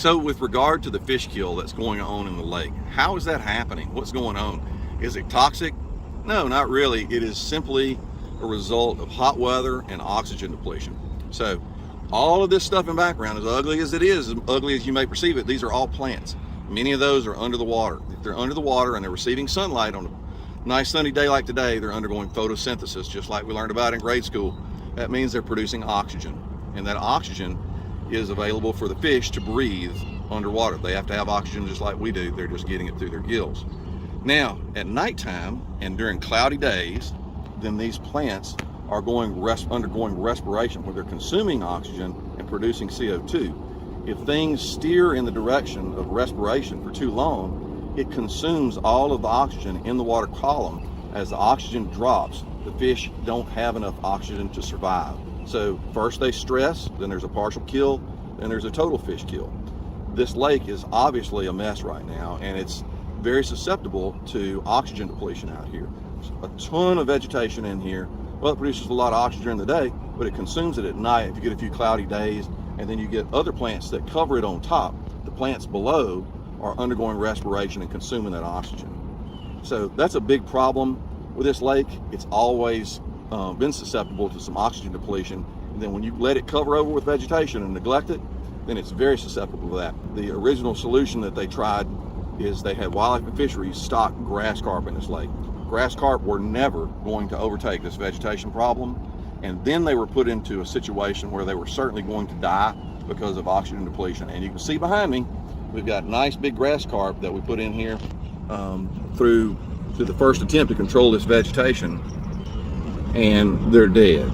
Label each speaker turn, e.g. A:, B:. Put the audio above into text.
A: So with regard to the fish kill that's going on in the lake, how is that happening? What's going on? Is it toxic? No, not really. It is simply a result of hot weather and oxygen depletion. So all of this stuff in background, as ugly as it is, as ugly as you may perceive it, these are all plants. Many of those are under the water. If they're under the water and they're receiving sunlight on a nice sunny day like today, they're undergoing photosynthesis, just like we learned about in grade school. That means they're producing oxygen, and that oxygen is available for the fish to breathe underwater. They have to have oxygen just like we do. They're just getting it through their gills. Now, at nighttime and during cloudy days, then these plants are undergoing respiration, where they're consuming oxygen and producing CO2. If things steer in the direction of respiration for too long, it consumes all of the oxygen in the water column. As the oxygen drops, the fish don't have enough oxygen to survive. So first they stress, then there's a partial kill, then there's a total fish kill. This lake is obviously a mess right now, and it's very susceptible to oxygen depletion out here. There's a ton of vegetation in here. Well, it produces a lot of oxygen during the day, but it consumes it at night if you get a few cloudy days, and then you get other plants that cover it on top. The plants below are undergoing respiration and consuming that oxygen. So that's a big problem with this lake. It's always been susceptible to some oxygen depletion, and then when you let it cover over with vegetation and neglect it, then it's very susceptible to that. The original solution that they tried is they had wildlife and fisheries stock grass carp in this lake. Grass carp were never going to overtake this vegetation problem, and then they were put into a situation where they were certainly going to die because of oxygen depletion. And you can see behind me, we've got nice big grass carp that we put in here through the first attempt to control this vegetation, and they're dead.